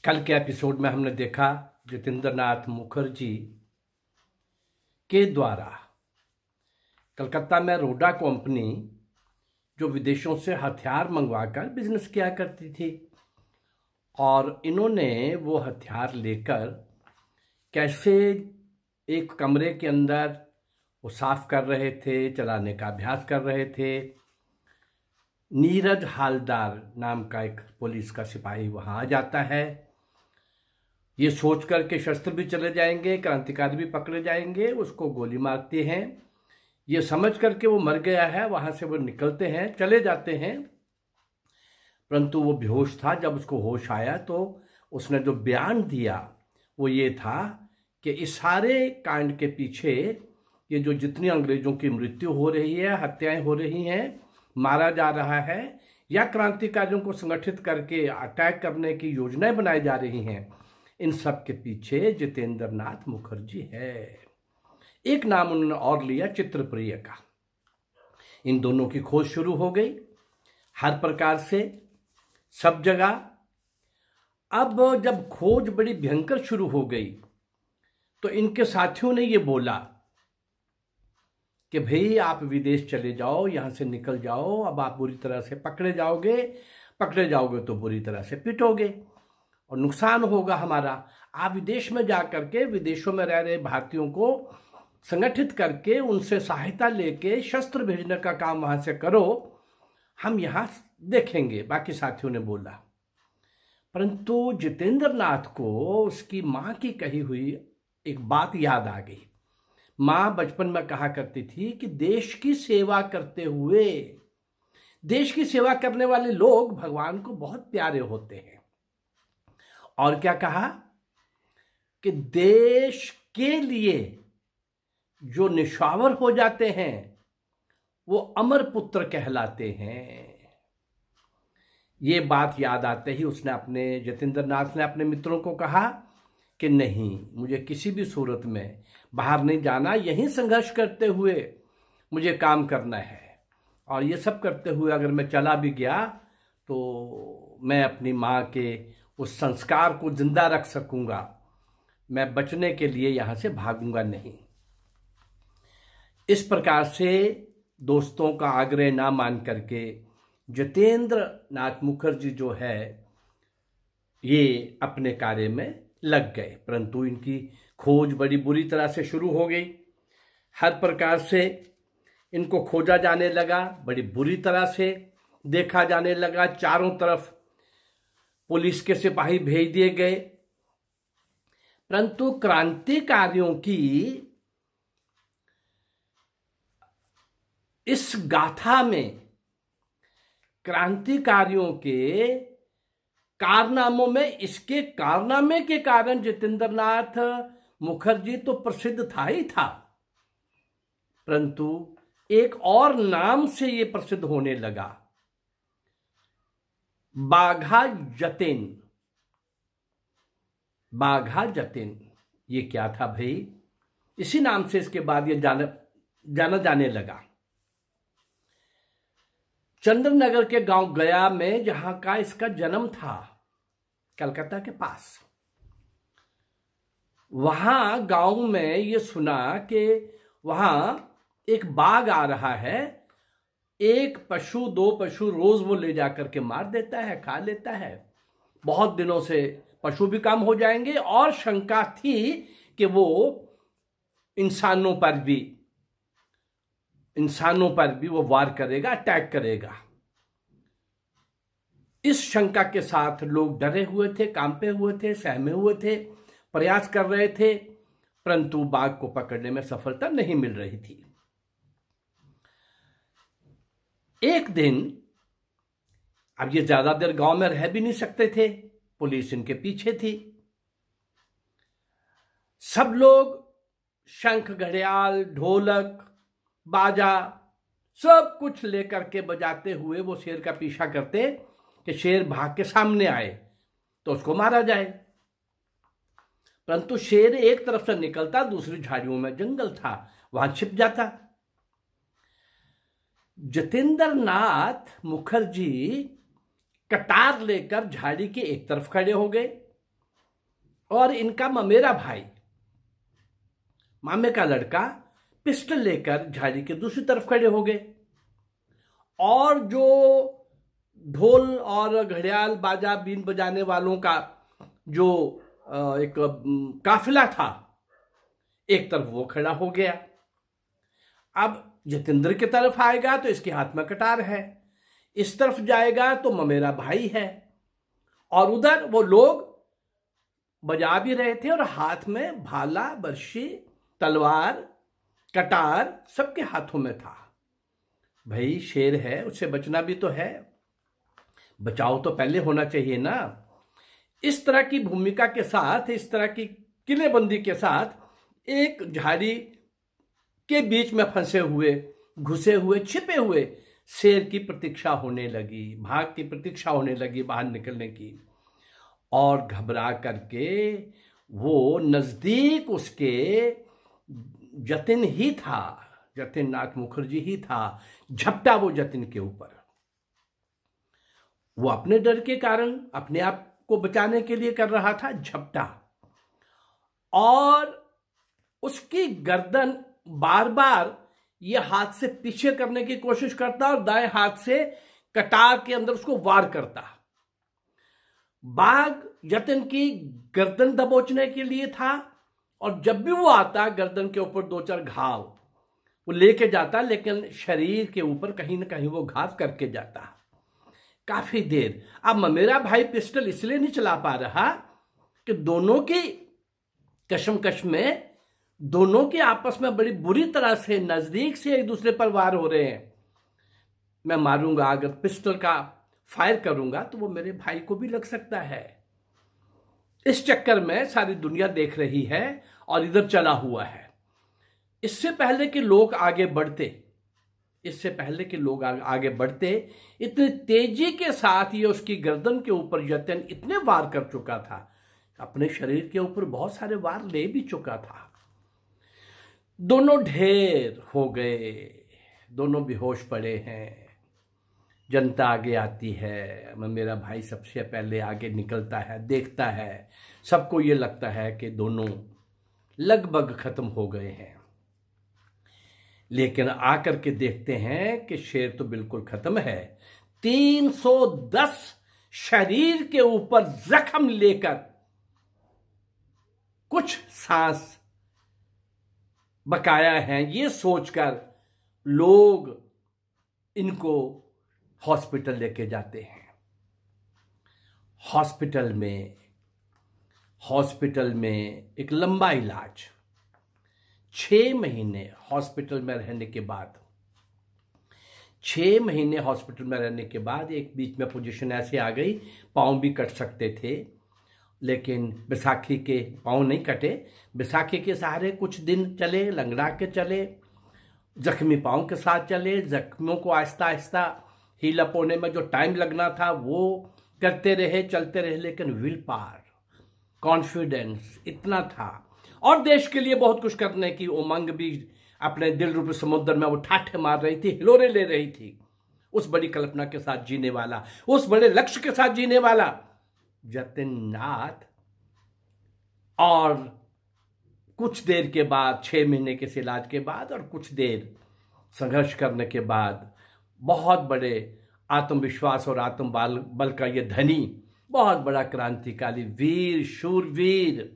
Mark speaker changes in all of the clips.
Speaker 1: कल के एपिसोड में हमने देखा जितेंद्र नाथ मुखर्जी के द्वारा कलकत्ता में रोडा कंपनी जो विदेशों से हथियार मंगवाकर बिजनेस किया करती थी और इन्होंने वो हथियार लेकर कैसे एक कमरे के अंदर वो साफ कर रहे थे, चलाने का अभ्यास कर रहे थे। नीरज हालदार नाम का एक पुलिस का सिपाही वहाँ आ जाता है, ये सोच कर के शस्त्र भी चले जाएंगे, क्रांतिकारी भी पकड़े जाएंगे, उसको गोली मारते हैं। ये समझ करके वो मर गया है, वहाँ से वो निकलते हैं, चले जाते हैं, परंतु वो बेहोश था। जब उसको होश आया तो उसने जो बयान दिया वो ये था कि इस सारे कांड के पीछे ये जो जितनी अंग्रेजों की मृत्यु हो रही है, हत्याएं हो रही हैं, मारा जा रहा है या क्रांतिकारियों को संगठित करके अटैक करने की योजनाएं बनाई जा रही हैं, इन सब के पीछे जितेंद्र नाथ मुखर्जी है। एक नाम उन्होंने और लिया, चित्रप्रिय का। इन दोनों की खोज शुरू हो गई हर प्रकार से, सब जगह। अब जब खोज बड़ी भयंकर शुरू हो गई तो इनके साथियों ने ये बोला कि भाई आप विदेश चले जाओ, यहां से निकल जाओ, अब आप बुरी तरह से पकड़े जाओगे तो बुरी तरह से पिटोगे और नुकसान होगा हमारा। आप विदेश में जा करके विदेशों में रह रहे भारतीयों को संगठित करके उनसे सहायता लेके शस्त्र भेजने का काम वहां से करो, हम यहां देखेंगे, बाकी साथियों ने बोला। परंतु जितेंद्र नाथ को उसकी मां की कही हुई एक बात याद आ गई। मां बचपन में कहा करती थी कि देश की सेवा करते हुए, देश की सेवा करने वाले लोग भगवान को बहुत प्यारे होते हैं। और क्या कहा कि देश के लिए जो निशावर हो जाते हैं वो अमर पुत्र कहलाते हैं। ये बात याद आते ही उसने जितेंद्र नाथ ने अपने मित्रों को कहा कि नहीं, मुझे किसी भी सूरत में बाहर नहीं जाना, यहीं संघर्ष करते हुए मुझे काम करना है। और ये सब करते हुए अगर मैं चला भी गया तो मैं अपनी माँ के उस संस्कार को जिंदा रख सकूंगा, मैं बचने के लिए यहाँ से भागूंगा नहीं। इस प्रकार से दोस्तों का आग्रह ना मान करके जितेंद्र नाथ मुखर्जी जो है ये अपने कार्य में लग गए। परंतु इनकी खोज बड़ी बुरी तरह से शुरू हो गई, हर प्रकार से इनको खोजा जाने लगा, बड़ी बुरी तरह से देखा जाने लगा। चारों तरफ पुलिस के सिपाही भेज दिए गए, परंतु क्रांतिकारियों की इस गाथा में, क्रांतिकारियों के कारनामों में, इसके कारनामे के कारण जितेंद्र नाथ मुखर्जी तो प्रसिद्ध था ही था, परंतु एक और नाम से ये प्रसिद्ध होने लगा, बाघा जतिन। बाघा जतिन ये क्या था भाई? इसी नाम से इसके बाद ये जाना जाने लगा। चंद्रनगर के गांव गया में, जहां का इसका जन्म था, कलकत्ता के पास, वहां गांव में ये सुना कि वहां एक बाघ आ रहा है, एक पशु दो पशु रोज वो ले जाकर के मार देता है, खा लेता है। बहुत दिनों से पशु भी कम हो जाएंगे और शंका थी कि वो इंसानों पर भी वो वार करेगा, अटैक करेगा। इस शंका के साथ लोग डरे हुए थे, कांपे हुए थे, सहमे हुए थे, प्रयास कर रहे थे, परंतु बाघ को पकड़ने में सफलता नहीं मिल रही थी। एक दिन, अब ये ज्यादा देर गांव में रह भी नहीं सकते थे, पुलिस इनके पीछे थी। सब लोग शंख, घड़ियाल, ढोलक, बाजा सब कुछ लेकर के बजाते हुए वो शेर का पीछा करते कि शेर भाग के सामने आए तो उसको मारा जाए। परंतु शेर एक तरफ से निकलता, दूसरी झाड़ियों में जंगल था, वहां छिप जाता। जितेंद्र नाथ मुखर्जी कटार लेकर झाड़ी के एक तरफ खड़े हो गए, और इनका ममेरा भाई, मामे का लड़का, पिस्टल लेकर झाड़ी के दूसरी तरफ खड़े हो गए। और जो ढोल और घड़ियाल बाजा बीन बजाने वालों का जो एक काफिला था, एक तरफ वो खड़ा हो गया। अब जतेंद्र की तरफ आएगा तो इसके हाथ में कटार है, इस तरफ जाएगा तो ममेरा भाई है, और उधर वो लोग बजा भी रहे थे और हाथ में भाला, बर्शी, तलवार, कटार सबके हाथों में था। भाई शेर है, उससे बचना भी तो है, बचाव तो पहले होना चाहिए ना। इस तरह की भूमिका के साथ, इस तरह की किलेबंदी के साथ एक झाड़ी के बीच में फंसे हुए, घुसे हुए, छिपे हुए शेर की प्रतीक्षा होने लगी, भाग की प्रतीक्षा होने लगी बाहर निकलने की। और घबरा करके वो नजदीक उसके जतिन ही था, जतिन नाथ मुखर्जी ही था, झपटा वो जतिन के ऊपर। वो अपने डर के कारण अपने आप को बचाने के लिए कर रहा था झपटा, और उसकी गर्दन बार बार ये हाथ से पीछे करने की कोशिश करता और दाएं हाथ से कटार के अंदर उसको वार करता। बाघ जतिन की गर्दन दबोचने के लिए था, और जब भी वो आता गर्दन के ऊपर दो चार घाव वो लेके जाता, लेकिन शरीर के ऊपर कहीं ना कहीं वो घाव करके जाता काफी देर। अब ममेरा भाई पिस्टल इसलिए नहीं चला पा रहा कि दोनों की कशमकश में, दोनों के आपस में बड़ी बुरी तरह से नजदीक से एक दूसरे पर वार हो रहे हैं। मैं मारूंगा, अगर पिस्टल का फायर करूंगा तो वो मेरे भाई को भी लग सकता है। इस चक्कर में सारी दुनिया देख रही है और इधर चला हुआ है। इससे पहले कि लोग आगे बढ़ते, इससे पहले कि लोग आगे बढ़ते, इतनी तेजी के साथ ये उसकी गर्दन के ऊपर जतिन इतने वार कर चुका था, अपने शरीर के ऊपर बहुत सारे वार ले भी चुका था। दोनों ढेर हो गए, दोनों बेहोश पड़े हैं। जनता आगे आती है, मेरा भाई सबसे पहले आगे निकलता है, देखता है, सबको ये लगता है कि दोनों लगभग खत्म हो गए हैं। लेकिन आकर के देखते हैं कि शेर तो बिल्कुल खत्म है। 310 शरीर के ऊपर जख्म लेकर कुछ सांस बकाया हैं, ये सोचकर लोग इनको हॉस्पिटल लेके जाते हैं। हॉस्पिटल में एक लंबा इलाज, 6 महीने हॉस्पिटल में रहने के बाद, 6 महीने हॉस्पिटल में रहने के बाद एक बीच में पोजीशन ऐसे आ गई, पाँव भी कट सकते थे, लेकिन बैसाखी के पाँव नहीं कटे। बैसाखी के सहारे कुछ दिन चले, लंगड़ा के चले, जख्मी पाँव के साथ चले, जख्मों को आहिस्ता आहिस्ता हील अप होने में जो टाइम लगना था वो करते रहे, चलते रहे। लेकिन विल पावर, कॉन्फिडेंस इतना था, और देश के लिए बहुत कुछ करने की उमंग भी अपने दिल रूपी समुद्र में वो ठाठे मार रही थी, हिलोरे ले रही थी। उस बड़ी कल्पना के साथ जीने वाला, उस बड़े लक्ष्य के साथ जीने वाला जतिन नाथ। और कुछ देर के बाद, 6 महीने के इलाज के बाद और कुछ देर संघर्ष करने के बाद, बहुत बड़े आत्मविश्वास और आत्मबल का ये धनी, बहुत बड़ा क्रांतिकारी वीर, शूरवीर।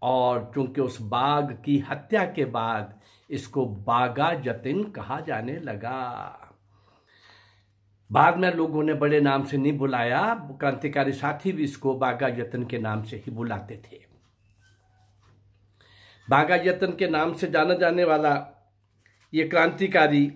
Speaker 1: और चूंकि उस बाघ की हत्या के बाद इसको बागा जतिन कहा जाने लगा। बाद में लोगों ने बड़े नाम से नहीं बुलाया, क्रांतिकारी साथी भी इसको बागा जतिन के नाम से ही बुलाते थे। बागा जतिन के नाम से जाना जाने वाला ये क्रांतिकारी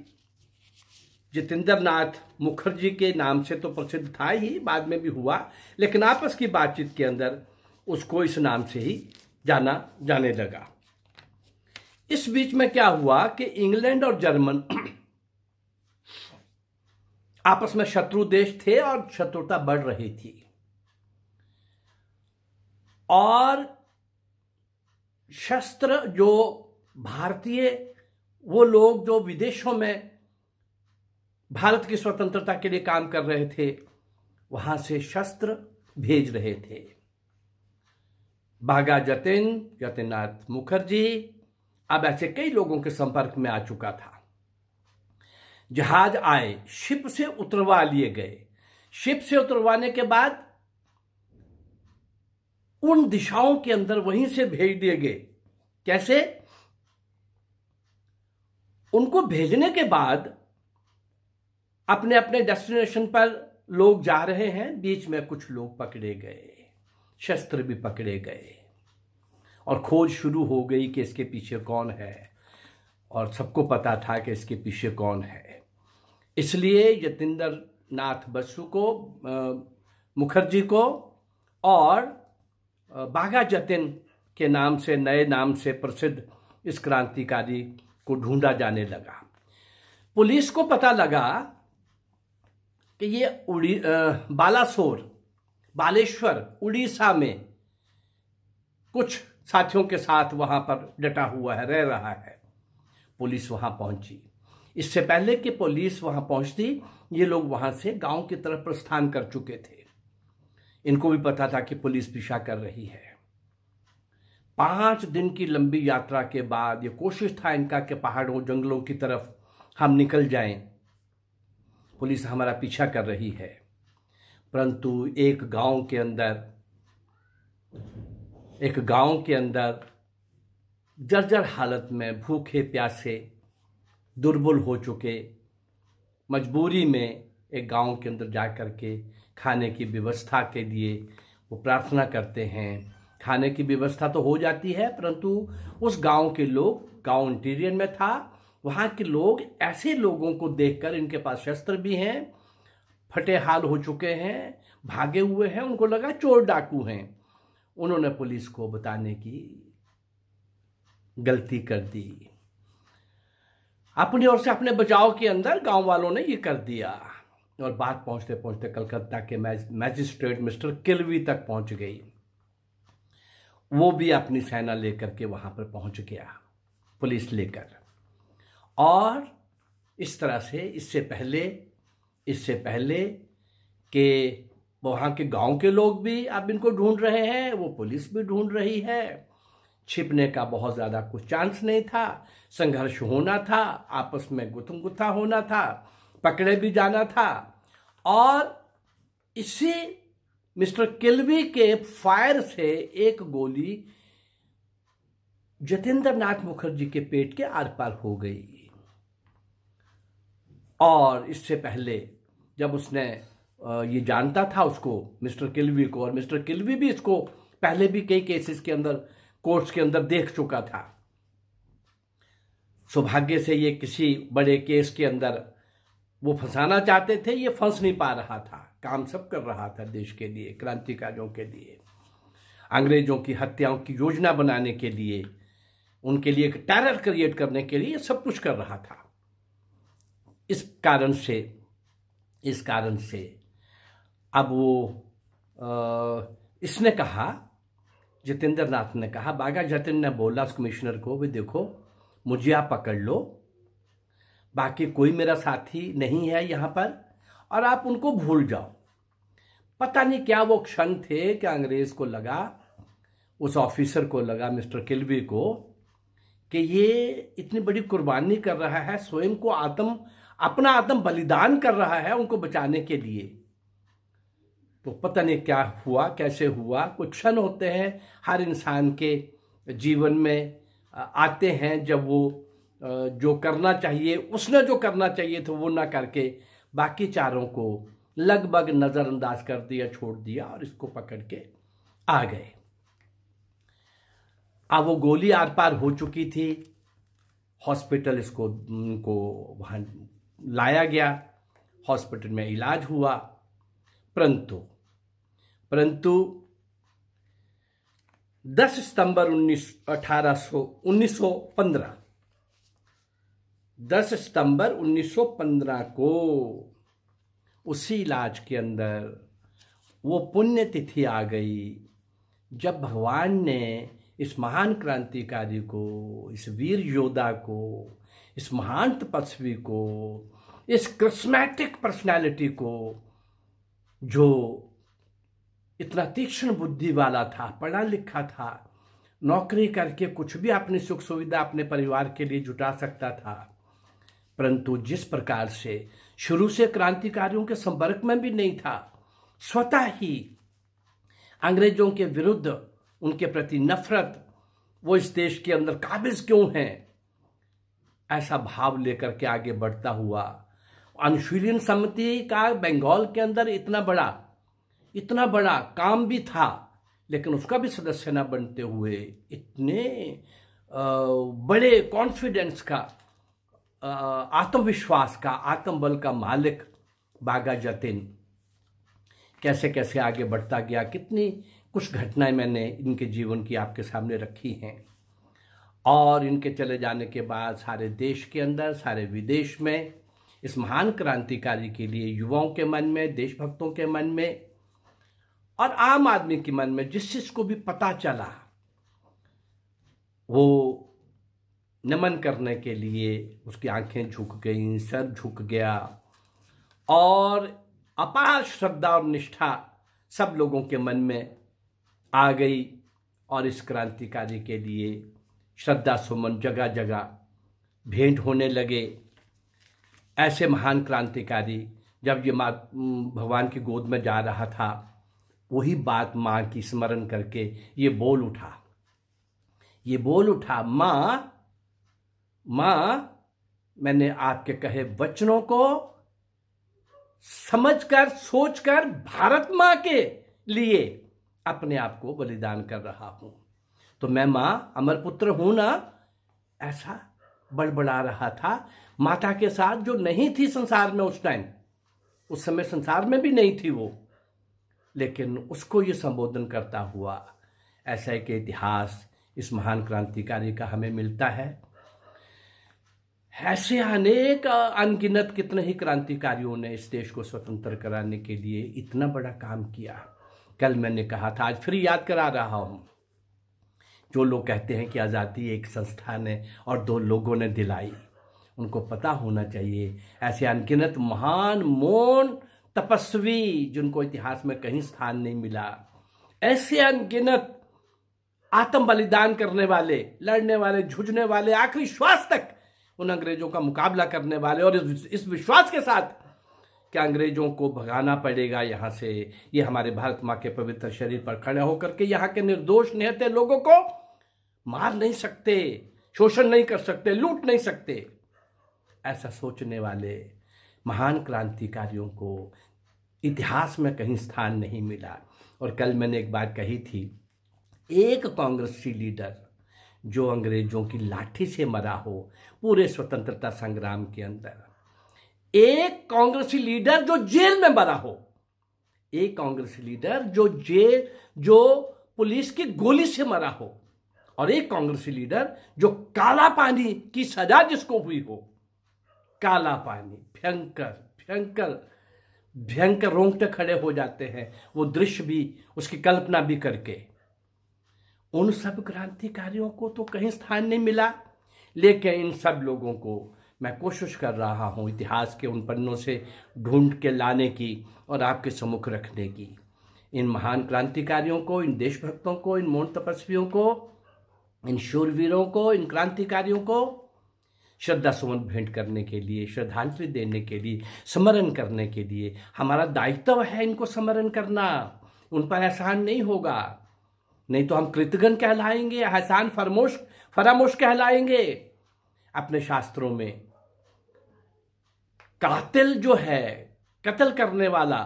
Speaker 1: जतेंद्र नाथ मुखर्जी के नाम से तो प्रसिद्ध था ही, बाद में भी हुआ, लेकिन आपस की बातचीत के अंदर उसको इस नाम से ही जाना जाने लगा। इस बीच में क्या हुआ कि इंग्लैंड और जर्मन आपस में शत्रु देश थे और शत्रुता बढ़ रही थी। और शस्त्र जो भारतीय, वो लोग जो विदेशों में भारत की स्वतंत्रता के लिए काम कर रहे थे, वहां से शस्त्र भेज रहे थे। बाघा जतिननाथ मुखर्जी अब ऐसे कई लोगों के संपर्क में आ चुका था। जहाज आए, शिप से उतरवा लिए गए। शिप से उतरवाने के बाद उन दिशाओं के अंदर वहीं से भेज दिए गए। कैसे? उनको भेजने के बाद अपने अपने डेस्टिनेशन पर लोग जा रहे हैं, बीच में कुछ लोग पकड़े गए, शस्त्र भी पकड़े गए और खोज शुरू हो गई कि इसके पीछे कौन है, और सबको पता था कि इसके पीछे कौन है। इसलिए जतिंदर नाथ बसु को, मुखर्जी को, और बाघा जतिन के नाम से, नए नाम से प्रसिद्ध इस क्रांतिकारी को ढूंढा जाने लगा। पुलिस को पता लगा कि ये बालेश्वर उड़ीसा में कुछ साथियों के साथ वहां पर डटा हुआ है, रह रहा है। पुलिस वहां पहुंची। इससे पहले कि पुलिस वहां पहुंचती, ये लोग वहां से गांव की तरफ प्रस्थान कर चुके थे। इनको भी पता था कि पुलिस पीछा कर रही है। 5 दिन की लंबी यात्रा के बाद ये कोशिश था इनका कि पहाड़ों जंगलों की तरफ हम निकल जाएं, पुलिस हमारा पीछा कर रही है। परंतु एक गांव के अंदर जर्जर हालत में, भूखे प्यासे, दुर्बल हो चुके, मजबूरी में एक गांव के अंदर जा कर के खाने की व्यवस्था के लिए वो प्रार्थना करते हैं। खाने की व्यवस्था तो हो जाती है, परंतु उस गांव के लोग, गांव इंटीरियर में था, वहां के लोग ऐसे लोगों को देखकर, इनके पास शस्त्र भी हैं, फटे हाल हो चुके हैं, भागे हुए हैं, उनको लगा चोर डाकू हैं। उन्होंने पुलिस को बताने की गलती कर दी। अपनी ओर से अपने बचाव के अंदर गांव वालों ने ये कर दिया, और बात पहुंचते पहुंचते कलकत्ता के मैजिस्ट्रेट मिस्टर किल्वी तक पहुंच गई। वो भी अपनी सेना लेकर के वहां पर पहुंच गया, पुलिस लेकर। और इस तरह से इससे पहले कि वहां के गांव के लोग भी अब इनको ढूंढ रहे हैं, वो पुलिस भी ढूंढ रही है। छिपने का बहुत ज्यादा कुछ चांस नहीं था, संघर्ष होना था, आपस में गुत्थम-गुत्था होना था, पकड़े भी जाना था। और इससे मिस्टर किल्वी के फायर से एक गोली जतिंदर नाथ मुखर्जी के पेट के आर पार हो गई। और इससे पहले जब उसने ये जानता था उसको, मिस्टर किल्वी को, और मिस्टर किल्वी भी इसको पहले भी कई केसेस के अंदर, कोर्ट्स के अंदर देख चुका था। सौभाग्य से ये किसी बड़े केस के अंदर वो फंसाना चाहते थे, ये फंस नहीं पा रहा था। काम सब कर रहा था देश के लिए, क्रांतिकारियों के लिए, अंग्रेजों की हत्याओं की योजना बनाने के लिए, उनके लिए एक टेरर क्रिएट करने के लिए सब कुछ कर रहा था। इस कारण से अब वो इसने कहा, जतिंदर नाथ ने कहा, बाघा जतिन ने बोला उस कमिश्नर को, भी देखो मुझे आप पकड़ लो, बाकी कोई मेरा साथी नहीं है यहाँ पर, और आप उनको भूल जाओ। पता नहीं क्या वो क्षण थे कि अंग्रेज को लगा, उस ऑफिसर को लगा, मिस्टर किल्वी को, कि ये इतनी बड़ी कुर्बानी कर रहा है, स्वयं को अपना आत्म बलिदान कर रहा है उनको बचाने के लिए। तो पता नहीं क्या हुआ, कैसे हुआ। कुछ क्षण होते हैं हर इंसान के जीवन में, आते हैं जब वो जो करना चाहिए, उसने जो करना चाहिए था वो ना करके बाकी चारों को लगभग नजरअंदाज कर दिया, छोड़ दिया, और इसको पकड़ के आ गए। अब वो गोली आर पार हो चुकी थी। हॉस्पिटल इनको वहां लाया गया, हॉस्पिटल में इलाज हुआ। परंतु 10 सितंबर 1915 को उसी इलाज के अंदर वो पुण्य तिथि आ गई जब भगवान ने इस महान क्रांतिकारी को, इस वीर योद्धा को, इस महान तपस्वी को, इस करिश्मेटिक पर्सनालिटी को, जो इतना तीक्ष्ण बुद्धि वाला था, पढ़ा लिखा था, नौकरी करके कुछ भी अपनी सुख सुविधा अपने परिवार के लिए जुटा सकता था। परंतु जिस प्रकार से शुरू से क्रांतिकारियों के संपर्क में भी नहीं था, स्वतः ही अंग्रेजों के विरुद्ध उनके प्रति नफरत, वो इस देश के अंदर काबिज क्यों हैं, ऐसा भाव लेकर के आगे बढ़ता हुआ अनुशीलन समिति का बंगाल के अंदर इतना बड़ा काम भी था, लेकिन उसका भी सदस्य न बनते हुए इतने बड़े कॉन्फिडेंस का, आत्मविश्वास का, आत्मबल का मालिक बागा जतीन कैसे कैसे आगे बढ़ता गया। कितनी कुछ घटनाएं मैंने इनके जीवन की आपके सामने रखी हैं। और इनके चले जाने के बाद सारे देश के अंदर, सारे विदेश में इस महान क्रांतिकारी के लिए युवाओं के मन में, देशभक्तों के मन में और आम आदमी के मन में जिस चीज को भी पता चला, वो नमन करने के लिए उसकी आंखें झुक गईं, सर झुक गया और अपार श्रद्धा और निष्ठा सब लोगों के मन में आ गई। और इस क्रांतिकारी के लिए श्रद्धा सुमन जगह जगह भेंट होने लगे। ऐसे महान क्रांतिकारी जब ये माँ भगवान की गोद में जा रहा था, वही बात माँ की स्मरण करके ये बोल उठा, माँ मैंने आपके कहे वचनों को समझकर, सोचकर भारत माँ के लिए अपने आप को बलिदान कर रहा हूं। तो मैं माँ अमरपुत्र हूं ना, ऐसा बड़बड़ा रहा था माता के साथ, जो नहीं थी संसार में उस टाइम, उस समय संसार में भी नहीं थी वो, लेकिन उसको ये संबोधन करता हुआ। ऐसा एक इतिहास इस महान क्रांतिकारी का हमें मिलता है। ऐसे अनेक अनगिनत कितने ही क्रांतिकारियों ने इस देश को स्वतंत्र कराने के लिए इतना बड़ा काम किया। कल मैंने कहा था, आज फिर याद करा रहा हूं। जो लोग कहते हैं कि आज़ादी एक संस्था ने और 2 लोगों ने दिलाई, उनको पता होना चाहिए ऐसे अनगिनत महान मौन तपस्वी जिनको इतिहास में कहीं स्थान नहीं मिला, ऐसे अनगिनत आत्म बलिदान करने वाले, लड़ने वाले, झुंझने वाले, आखिरी श्वास तक उन अंग्रेजों का मुकाबला करने वाले, और इस विश्वास के साथ कि अंग्रेजों को भगाना पड़ेगा यहाँ से, ये हमारे भारत माँ के पवित्र शरीर पर खड़े होकर के यहाँ के निर्दोष निहत्थे लोगों को मार नहीं सकते, शोषण नहीं कर सकते, लूट नहीं सकते, ऐसा सोचने वाले महान क्रांतिकारियों को इतिहास में कहीं स्थान नहीं मिला। और कल मैंने एक बात कही थी, एक कांग्रेसी लीडर जो अंग्रेजों की लाठी से मरा हो पूरे स्वतंत्रता संग्राम के अंदर, एक कांग्रेसी लीडर जो जेल में मरा हो, एक कांग्रेसी लीडर जो पुलिस की गोली से मरा हो, और एक कांग्रेसी लीडर जो काला पानी की सजा जिसको हुई हो, काला पानी, भयंकर भयंकर भयंकर, रोंगटे खड़े हो जाते हैं वो दृश्य भी, उसकी कल्पना भी करके। उन सब क्रांतिकारियों को तो कहीं स्थान नहीं मिला, लेकिन इन सब लोगों को मैं कोशिश कर रहा हूं इतिहास के उन पन्नों से ढूंढ के लाने की और आपके सम्मुख रखने की। इन महान क्रांतिकारियों को, इन देशभक्तों को, इन मौन तपस्वियों को, इन शूरवीरों को, इन क्रांतिकारियों को श्रद्धा सुमन भेंट करने के लिए, श्रद्धांजलि देने के लिए, स्मरण करने के लिए हमारा दायित्व है इनको स्मरण करना। उन पर एहसान नहीं होगा, नहीं तो हम कृतघ्न कहलाएंगे, एहसान फरामोश कहलाएंगे। अपने शास्त्रों में कातिल जो है, कत्ल करने वाला,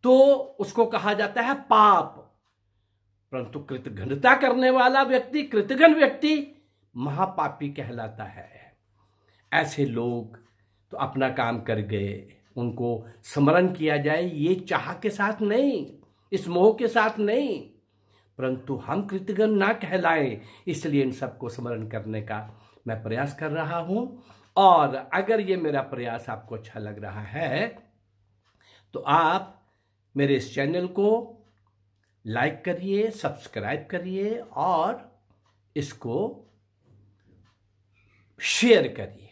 Speaker 1: तो उसको कहा जाता है पाप, परंतु कृतघ्नता करने वाला व्यक्ति, कृतघ्न व्यक्ति महापापी कहलाता है। ऐसे लोग तो अपना काम कर गए, उनको स्मरण किया जाए, ये चाह के साथ नहीं, इस मोह के साथ नहीं, परंतु हम कृतघ्न ना कहलाएं, इसलिए इन सबको स्मरण करने का मैं प्रयास कर रहा हूं। और अगर ये मेरा प्रयास आपको अच्छा लग रहा है तो आप मेरे इस चैनल को लाइक करिए, सब्सक्राइब करिए और इसको शेयर करिए।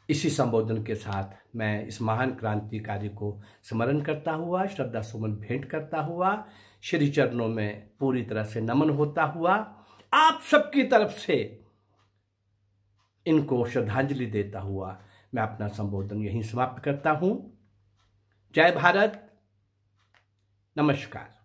Speaker 1: इसी संबोधन के साथ मैं इस महान क्रांतिकारी को स्मरण करता हुआ, श्रद्धा सुमन भेंट करता हुआ, श्री चरणों में पूरी तरह से नमन होता हुआ, आप सबकी तरफ से इनको श्रद्धांजलि देता हुआ मैं अपना संबोधन यहीं समाप्त करता हूं। जय भारत, नमस्कार।